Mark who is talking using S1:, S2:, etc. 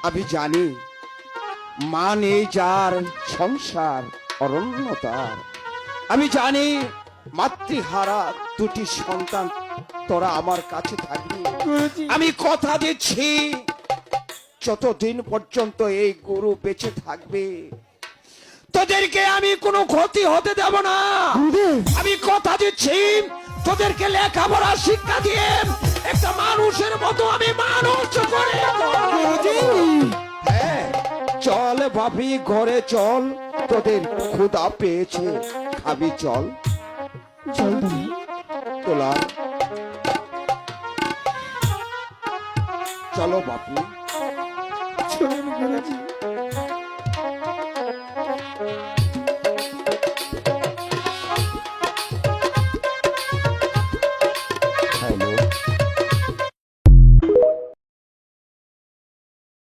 S1: আমি জানি মা নেই যার সংসার অরণ্য তার। আমি জানি মাতৃহারা দুটি সন্তান তোরা আমার কাছে থাকবি। আমি কথা দিচ্ছি যতদিন পর্যন্ত এই গুরু বেঁচে থাকবে তোদেরকে আমি কোনো ক্ষতি হতে দেব না। আমি কথা দিচ্ছি তোদেরকে লেখাপড়া শিক্ষা দিয়ে একটা মানুষের মতো আমি মানুষ করে হ্যাঁ চল ভাবি ঘরে চল, তোদের ক্ষুধা পেয়েছে খাবি চল। তোলা চলো বাপি।